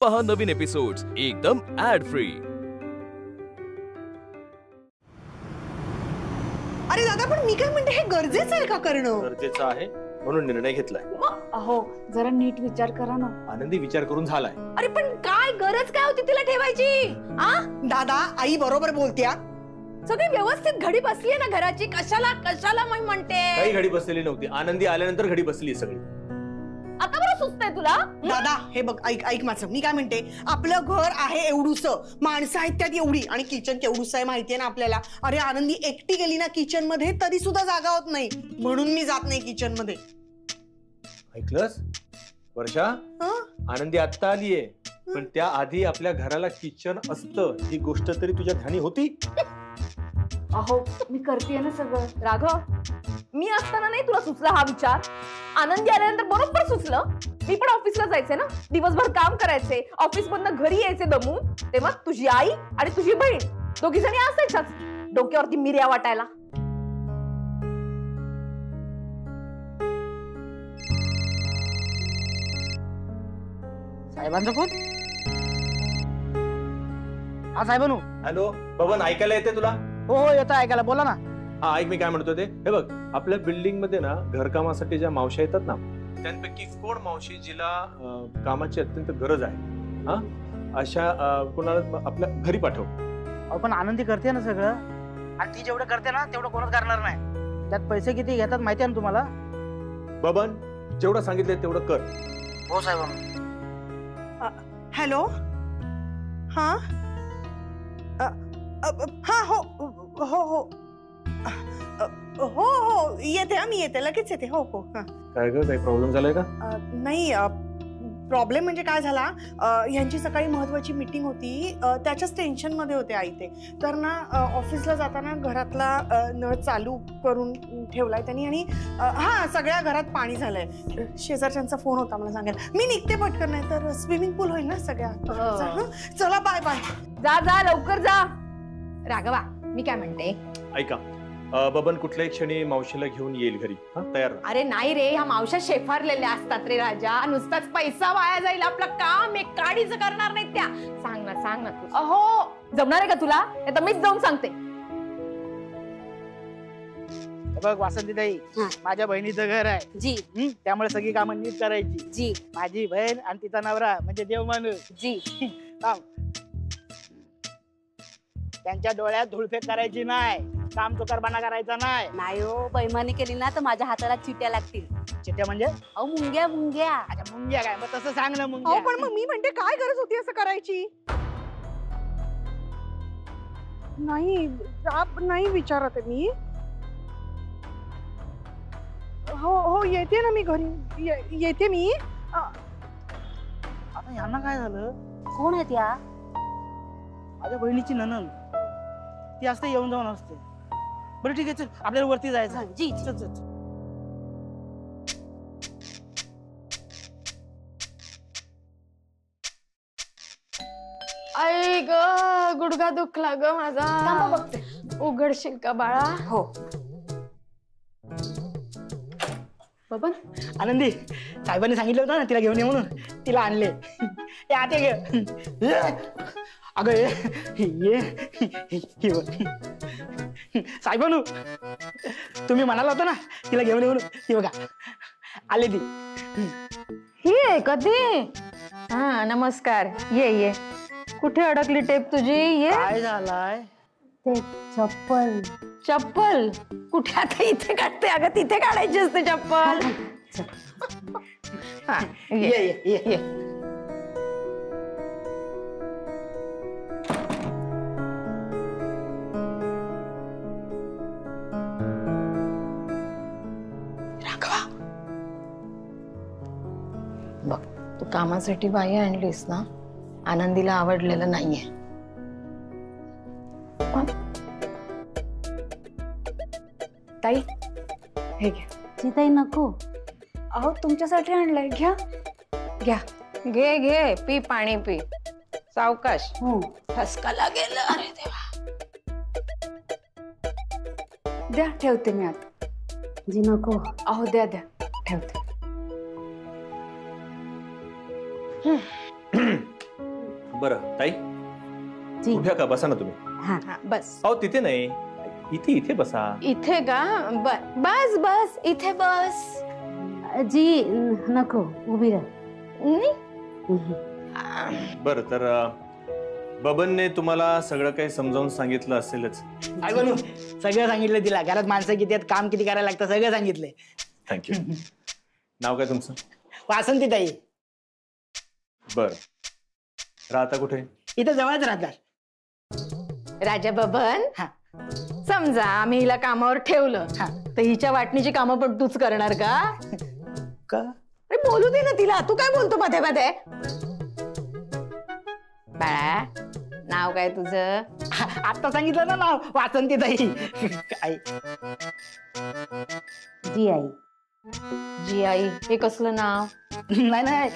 पहा नवीन एपिसोड्स एकदम add free. अरे दादा, पण मी काय म्हणते, हे गरजेचं आहे का करणं? गरजेचं आहे म्हणून निर्णय घेतलाय। अहो जरा नीट विचार करा ना। आनंदी विचार करून झालाय। अरे पण काय गरज काय होती तिला ठेवायची? दादा, आई बरोबर बोलत्या। सगळी व्यवस्थित घडी बसली आहे ना घराची, कशाला कशाला मी म्हणते। काही घडी बसलेली नव्हती, आनंदी आल्यानंतर घडी बसली सगळी। आता बरं सुचतंय तुला? दादा हे बघ, ऐक माझं, मी काय म्हणते, आपलं घर आहे एवढूसं, माणसं आहेत त्यात एवढी, आणि किचन केवढूसं आहे माहितीये ना आपल्याला। अरे आनंदी एकटी गेली ना किचन मध्ये तरी सुद्धा जागा होत नाही, म्हणून मी जात नाही किचन मध्ये। ऐकलंस वर्षा, आनंदी आत्ता आलीये, पण त्या आधी आपल्या घराला किचन असतं ही गोष्ट तरी तुझ्या ध्यानी होती? अहो मी करतेय ना सगळं। राघव, मी असताना नाही तुला सुचला हा विचार? आनंदी आल्यानंतर बरोबर सुचलं। मी पण ऑफिसला जायचे ना, दिवसभर काम करायचे, ऑफिस मधनं घरी यायचे दमून, तेव्हा तुझी आई आणि तुझी बहीण दोघी जणी असायच्याच डोक्यावरती मिऱ्या वाटायला। साहेबांचा फोन? हा साहेबांनो। हॅलो बबन, ऐकायला येते तुला? हो हो येतं ऐकायला, बोला ना। हा ऐक, मी काय म्हणतो ते, हे बघ, आपल्या बिल्डिंग मध्ये ना घरकामासाठी ज्या मावशी येतात ना, त्यांपैकी कोण मावशी जिला कामाची अत्यंत गरज आहे, हा अशा कोणाला आपल्या घरी पाठव। अहो पण आनंदी करते ना सगळं, आणि ती जेवढं करते ना तेवढं कोणच करणार नाही। त्यात पैसे किती घेतात माहिती आहे ना तुम्हाला? बबन, जेवढं सांगितलंय तेवढं कर। हो साहेबांनो। हॅलो, हा हा, हो हो हो हो हो येते, मी येते, लगेच येते। हो हो। काय ग, काही प्रॉब्लेम झालाय का? नाही, प्रॉब्लेम म्हणजे काय झाला, यांची सकाळी महत्वाची मीटिंग होती, त्याच्याच टेन्शन मध्ये होते आई ते। तर ना ऑफिसला जाताना घरातला नळ चालू करून ठेवलाय त्यांनी, आणि हा सगळ्या घरात पाणी झालंय। शेजारच्यांचा फोन होता मला सांगायला, मी निघते पटकन, नाही तर स्विमिंग पूल होईल ना सगळ्या। चला बाय बाय। जा जा लवकर जा। राघवा, मी काय म्हणते, ऐका, बबन कुठल्याही क्षणी मावशीला घेऊन येईल घरी, हा तयार राहा। अरे नाही रे, ह्या मावश्या शेफारलेल्या असतात रे राजा, नुसताच पैसा वाया जाईल, आपलं काम एक काडीच करणार नाहीत त्या। सांग ना तू। अहो जमणार आहे का तुला? आता मीच जाऊन सांगते। बघ वासंतीताई, माझ्या बहिणीचं घर आहे जी, त्यामुळे सगळी कामं नीट करायची जी। माझी बहीण आणि तिचा नवरा म्हणजे देव माणूस जी। त्यांच्या डोळ्यात धुळफेक करायची नाही, काम चुकारपणा करायचा नाही। नाही हो, बैमानी केली ना तर माझ्या हाताला चिट्या लागतील। चिट्या म्हणजे? अहो मुंग्या मुंग्या। अच्छा मुंग्या काय, मग तसं सांग ना हो, मुंग्या। पण मग मी म्हणते काय गरज होती असं करायची? नाही विचारत आहे मी। हो हो येते ना मी घरी, येते मी। आता ह्यांना काय झालं? कोण आहे त्या? माझ्या बहिणीची नणंद, ती असते येऊन जाऊन असते। बरं ठीक आहे, चल आपल्याला वरती जायचं। जी चल चल। आई ग, गुडघा दुखला ग माझा, उघडशील का बाळा? हो। बबन, आनंदी, साहेबांनी सांगितलं होतं ना तिला घेऊन ये म्हणून, तिला आणले। आते घे अगं, ये साहेबानू, तुम्ही म्हणाला होता ना तिला घेऊन ये म्हणून, ती बघा आले ती। ही आहे का ती? हा नमस्कार, ये। कुठे अडकली टेप तुझी? ये। काय झालाय? ते चप्पल कुठे? आता इथे काढते अगं, तिथे काढायची असते चप्पल। हा ये। राघवा, बघ, तू कामासाठी बाई आणलीस ना, आनंदीला आवडलेलं नाहीये। ताई हे घ्या। सीताई नको। अहो तुमच्यासाठी आणलंय, घ्या। घे पी, पाणी पी, सावकाश। हो। ठसका लागेल। अरे देवा, द्या, ठेवते मी आता। जी नको। अहो द्या ठेवते। बरं ताई, जी उभ्या का, बसा ना तुम्ही. हा हा, बस अहो तिथे नाही, इथे इथे बसा. इथे का? बस बस इथे बस. जी नको उभी राह. नाही. बरं, तर बबनने तुम्हाला सगळं काही समजावून सांगितलं असेलच. काय बनू, सगळं सांगितलं तिला. घरात माणसं किती आहेत, काम किती करायला लागतं, सगळं सांगितलंय. थँक्यू. नाव काय तुमचं? वासंती ताई. बरं, राहता कुठे? इथं जवळच राहतात. राजा बबन, हा. समजा आम्ही हिला कामावर ठेवलं हा. तर हिच्या वाटणीची कामं पण तूच करणार का? का? अरे बोलू दे ना तिला. तू काय बोलतो मध्ये मध्ये? बाळा, नाव काय तुझं? आता सांगितलं ना नाव, वासंती ताई. काय? जी आई. जी आई, हे कसलं नाव? नाही नाही,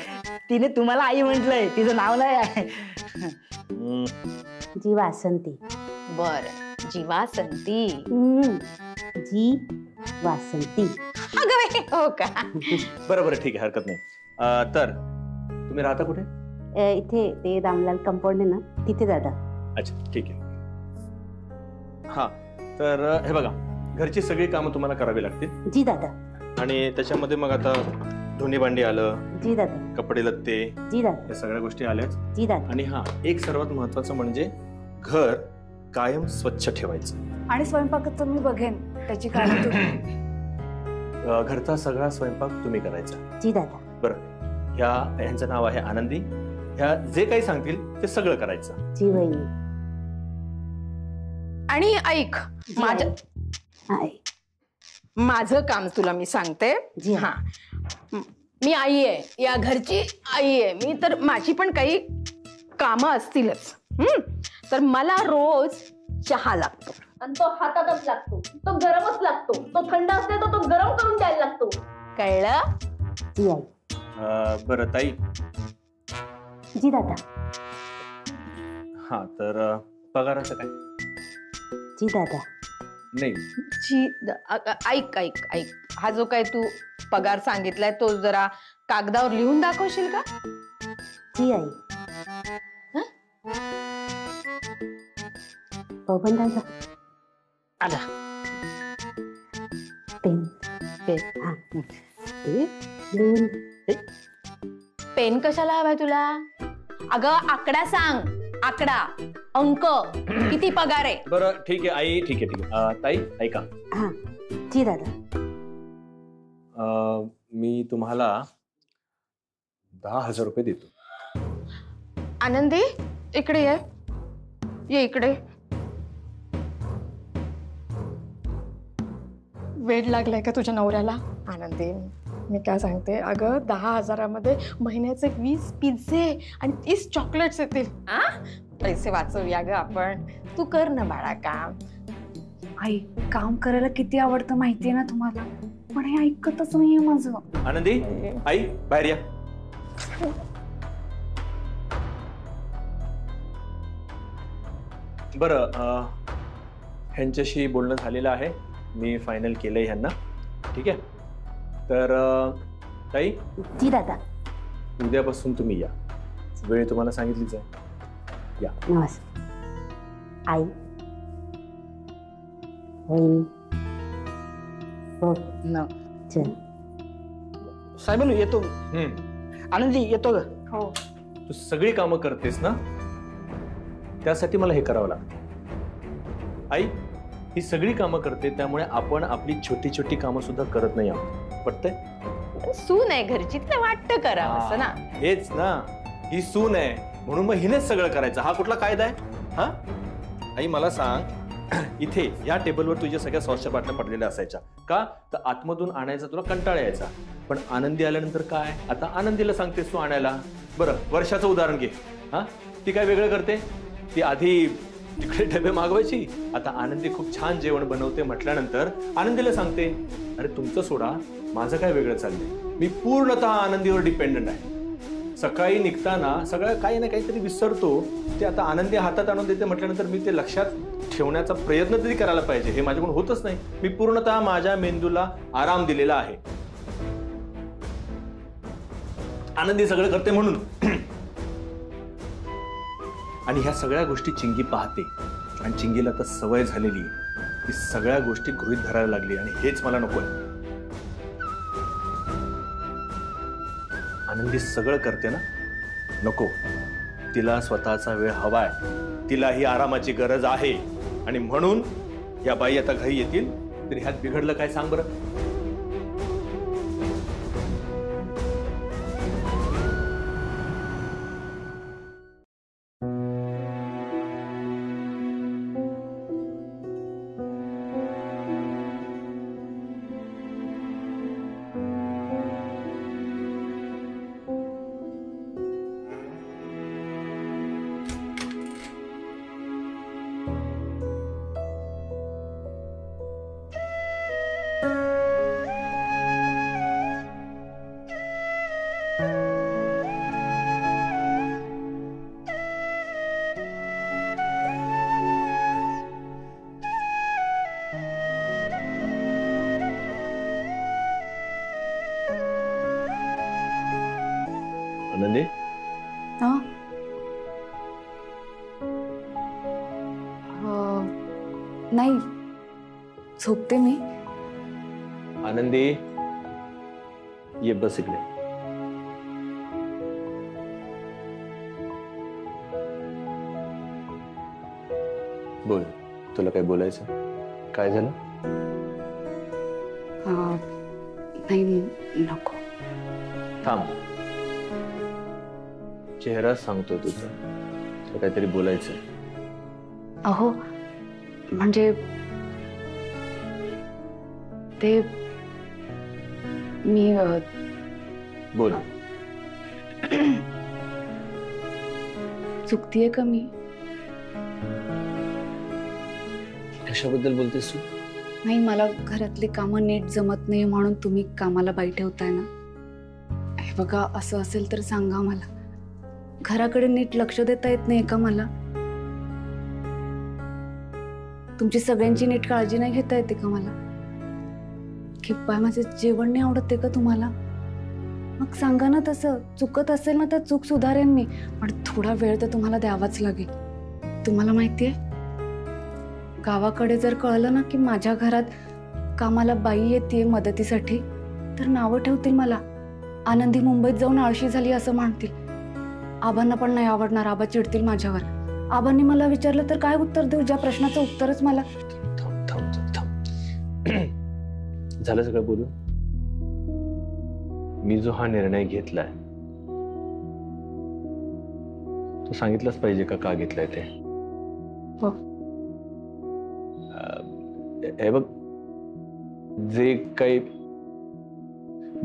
तिने तुम्हाला आई म्हटलंय, तिचं नाव नाही आहे. जी वासंती. बर, जीवा संती. जी वासंती. अगं बाई, हो का? बरं बरं, ठीक आहे, हरकत नाही. तर तुम्ही राहता कुठे? इथे ते रामलाल कंपाऊंड आहे ना, तिथे दादा. अच्छा, ठीक आहे. हा, तर हे बघा, घरची सगळी कामं तुम्हाला करावी लागतील. जी दादा. आणि त्याच्यामध्ये मग आता धुणी भांडी आलं, जी दादा. कपडे लत्ते, जी दादा. या सगळ्या गोष्टी आल्याच. जी दादा. आणि हा, एक सर्वात महत्वाचं म्हणजे घर कायम स्वच्छ ठेवायचं. आणि स्वयंपाकाचं मी बघेन, त्याची काळजी तुम्ही. घरचा सगळा स्वयंपाक तुम्ही करायचा. जी दादा. बरं, ह्यांचं नाव आहे आनंदी. ह्या जे काही सांगतील ते सगळं करायचं. जी वहिनी. आणि ऐक, माझं आई. माझं काम तुला मी सांगते. जी हा, मी आई आहे, या घरची आई आहे मी, तर माझी पण काही कामं असतीलच. तर मला रोज चहा लागतो आणि तो हातातच लागतो, तो गरमच लागतो. तो थंड असले तर तो गरम करून द्यायला लागतो. कळलं? जी आई. बरं ताई. जी दादा. हा, तर पगाराचं काय? जी दादा. नाही, ऐक ऐक ऐक, हा जो काय तू पगार सांगितलाय तो जरा कागदावर लिहून दाखवशील का? जी आई. बबन दादा. आला. पेन. पेन. हा. लिहून. पेन कशाला हवाय तुला? अगं आकडा सांग, आकडा, अंक, किती पगार आहे? बरं ठीक आहे आई, ठीक आहे ठीक आहे. ताई ऐका, हा. जी दादा. मी तुम्हाला 10,000 रुपये देतो. आनंदी, इकडे ये इकडे. वेड लागलाय का तुझ्या नवऱ्याला? आनंदी, मी काय सांगते, अगं 10,000मध्ये महिन्याचे 20 पिझ्झे आणि 30 चॉकलेट्स येतील. पैसे वाचवूया ग आपण. तू कर ना बाळा काम. आई, काम करायला किती आवडतं माहितीये ना तुम्हाला, पण हे ऐकतच नाहीये माझं. आनंदी, आई बाहेर या. बरं, ह्यांच्याशी बोलणं झालेलं आहे, मी फायनल केलंय ह्यांना. ठीक आहे, तर ताई. जी दादा. उद्यापासून तुम्ही या, वेळ तुम्हाला सांगितलीच आहे. या. नमस्कार. आई. वहिनी. हो. न. चल. साहेबांनो येतो. आनंदी येतो ग. हो. तू सगळी कामं करतेस ना, त्यासाठी मला हे करावं लागतं. आई ही सगळी कामं करते, त्यामुळे आपण आपली छोटी छोटी कामं सुद्धा करत नाही आहोत. पटतंय? सून आहे घरची, तिला वाटतं करावं असं ना. हेच ना, ही सून आहे म्हणून मग हिनेच सगळं करायचं. हा कुठला कायदा आहे? हा आई मला सांग, इथे या टेबलवर तुझ्या सगळ्या सॉसच्या बाटल्या पडलेल्या असायच्या का? तर आतमधून आणायचा तुला कंटाळा यायचा. पण आनंदी आल्यानंतर काय, आता आनंदीला सांगतेस तू आणायला. बरं, वर्षाचं उदाहरण घे. हा, ती काय वेगळं करते? ती आधी तिकडे डबे मागवायची, आता आनंदी खूप छान जेवण बनवते म्हटल्यानंतर आनंदीला सांगते, अरे तुमचं सोडा, माझं काय वेगळं चाललंय, मी पूर्णतः आनंदीवर डिपेंडंट आहे. सकाळी निघताना सगळं काही ना काहीतरी विसरतो, ते आता आनंदी हातात आणून देते म्हटल्यानंतर मी ते लक्षात ठेवण्याचा प्रयत्न तरी करायला पाहिजे. हे माझ्याकडून होतच नाही. मी पूर्णतः माझ्या मेंदूला आराम दिलेला आहे. आनंदी सगळं करते म्हणून. आणि ह्या सगळ्या गोष्टी चिंगी पाहते आणि चिंगीला तर सवय झालेली आहे की सगळ्या गोष्टी गृहीत धरायला लागली आणि हेच मला नकोय. आनंदी सगळं करते ना, नको. तिला स्वतःचा वेळ हवाय, तिलाही आरामाची गरज आहे आणि म्हणून या बाई आता घरी येतील तर ह्यात बिघडलं काय सांग बरं. आनंदी, हा? नाही, झोपते मी. आनंदी ये बस इकडे. बोल, तुला काय बोलायचं? काय झालं? नाही, नको. थांब, चेहरा सांगतोय तुझा, तुला काहीतरी बोलायचंय. अहो म्हणजे ते मी बोल. चुकतीये का मी? कशाबद्दल बोलतेस तू? नाही, मला घरातली कामं नीट जमत नाही म्हणून तुम्ही कामाला बाई ठेवताय ना. हे बघा, असं असेल तर सांगा मला. घराकडे नीट लक्ष देता येत नाही का मला? तुमची सगळ्यांची नीट काळजी नाही घेता येते का मला? किंवा माझे जेवण नाही आवडते का तुम्हाला? मग सांगा ना तसं. चुकत असेल ना तर चूक सुधारेन मी, पण थोडा वेळ तर तुम्हाला द्यावाच लागेल. तुम्हाला माहितीये, गावाकडे जर कळलं ना की माझ्या घरात कामाला बाई येते मदतीसाठी, तर नावं ठेवतील मला. आनंदी मुंबईत जाऊन आळशी झाली असं म्हणतील. आबांना पण नाही आवडणार, आबा चिडतील माझ्यावर. आबांनी मला विचारलं तर काय उत्तर देऊ, ज्या प्रश्नाचं उत्तरच मला. झालं सगळं बोलू. मी जो हा निर्णय घेतलाय तो सांगितलंच पाहिजे का घेतलाय ते? हो. हे बघ,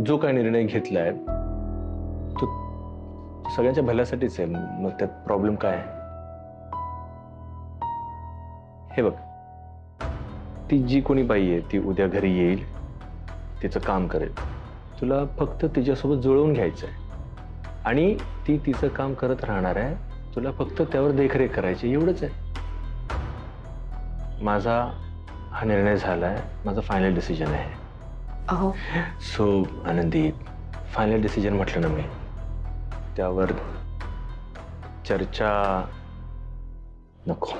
जो काही निर्णय घेतलाय तो सगळ्यांच्या भल्यासाठीच आहे. मग त्यात प्रॉब्लेम काय आहे? हे बघ, ती जी कोणी बाई आहे ती उद्या घरी येईल, तिचं काम करेल. तुला फक्त तिच्यासोबत जुळवून घ्यायचं आहे आणि ती तिचं काम करत राहणार आहे. तुला फक्त त्यावर देखरेख करायची, एवढंच आहे. माझा हा निर्णय झालाय, माझा फायनल डिसिजन आहे. अहो सो आनंदी, फायनल डिसिजन म्हटलं ना मी, त्यावर चर्चा नको.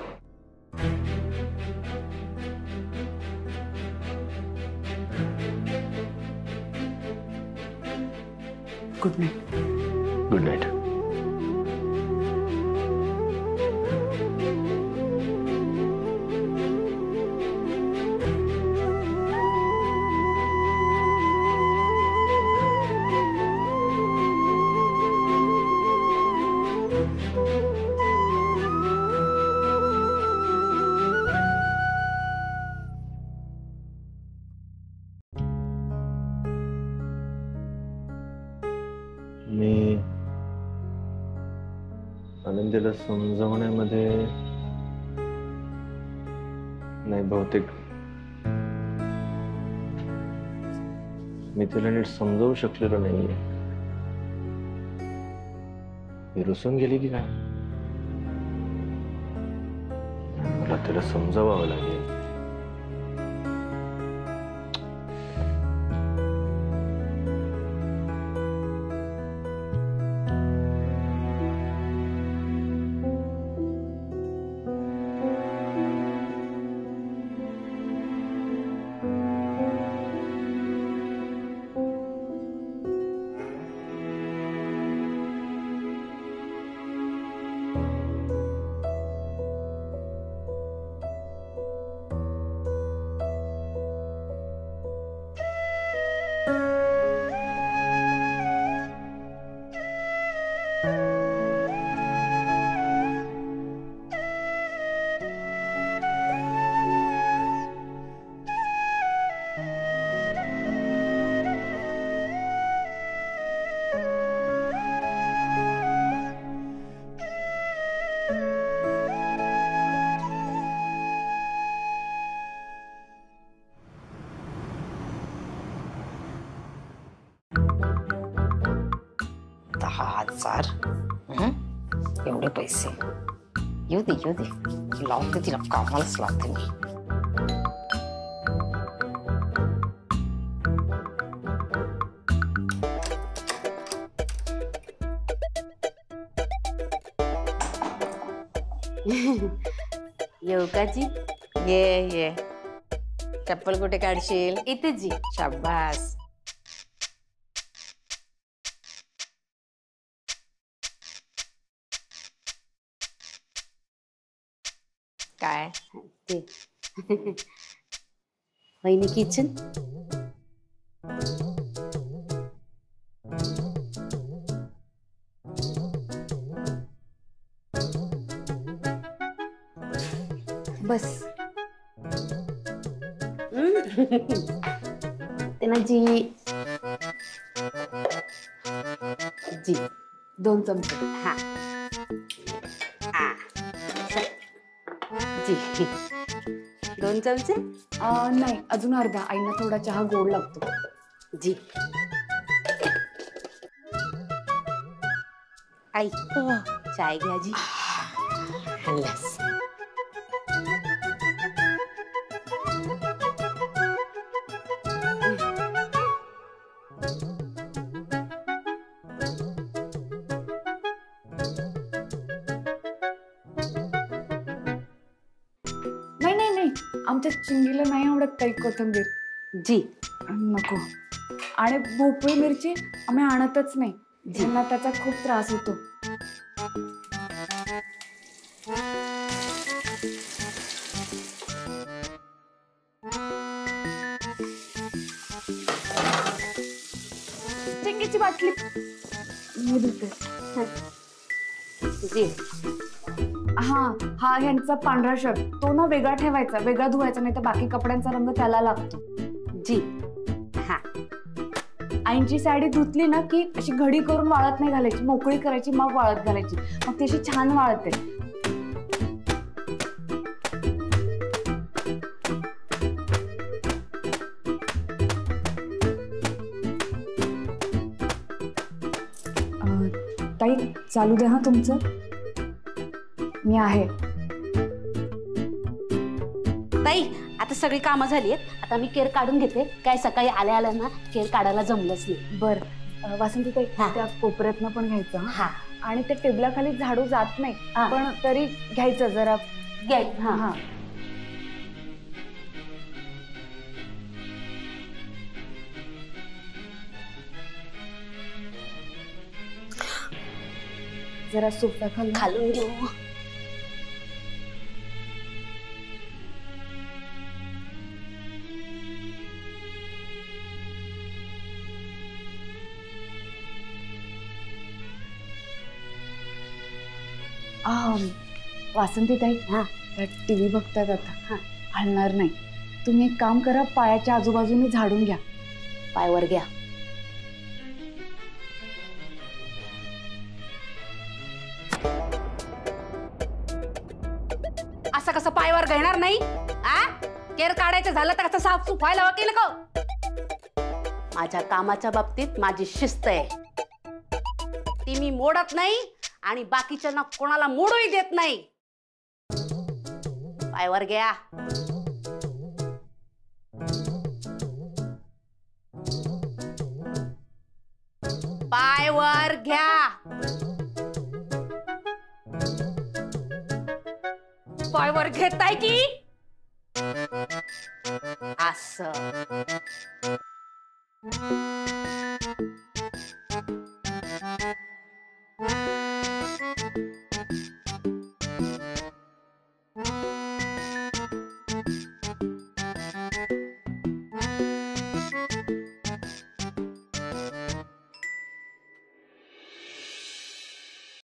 Good night. Good night. मी आनंदीला समजवण्यामध्ये नाही, बहुतेक मी तिला नीट समजावू शकलेलो नाहीये. ती रुसून गेली की काय? मला तिला समजावावं लागेल. हजार एवढे पैसे येऊ दे लावते तिला कामालाच लावते मी. येऊ का जी? ये चप्पल कुठे काढशील? इथे जी. शाबास. काय ते वहिनी किचन. बस ते ना जी. जी 2 चमचे. हा जी 2 चमचे. नाही अजून अर्धा. आईना थोडा चहा गोड लागतो. जी आई चाय घ्या जी. हल्लास. नाही आमच्या चिंगीला नाही आवडत काही कोथिंबीर. जी नको. आणि भोपळी मिरची आम्ही आणतच नाही. ज्यांना त्याचा खूप त्रास होतो. चिंगीची बाटली मी देते. जी हा ह्यांचा पांढरा शर्ट तो ना वेगळा ठेवायचा, वेगळा धुवायचा, नाही तर बाकी कपड्यांचा रंग त्याला लागतो. जी हा. आईंची साडी धुतली ना की अशी घडी करून वाळत नाही घालायची, मोकळी करायची मग वाळत घालायची, मग ती अशी छान वाळते. ताई चालू द्या हा तुमचं. मी आहे. ताई आता सगळी कामं झाली आहेत. आता मी केर काढून घेते. काय सकाळी आल्या ना केर काढायला जमलंच नाही. बर वासंती ताई त्या कोपऱ्यातनं पण घ्यायचं. हा आणि त्या टेबलाखाली झाडू जात नाही पण तरी घ्यायचं जरा. घ्याय. हा जरा सोफ्या खालून घेऊ. वासंती ताई टीव्ही बघतात आता. हलणार नाही. तुम्ही एक काम करा, पायाच्या आजूबाजूने झाडून घ्या. पायवर घ्या. असं कसं पायवर घेणार नाही? केर काढायचं झालं तर कसं साफसूफ व्हायला वाकेल का? माझ्या कामाच्या बाबतीत माझी शिस्त आहे, ती मी मोडत नाही आणि बाकीच्यांना कोणाला मोडूही देत नाही. पायवर घ्या. पायवर घ्या. पायवर घेताय की असं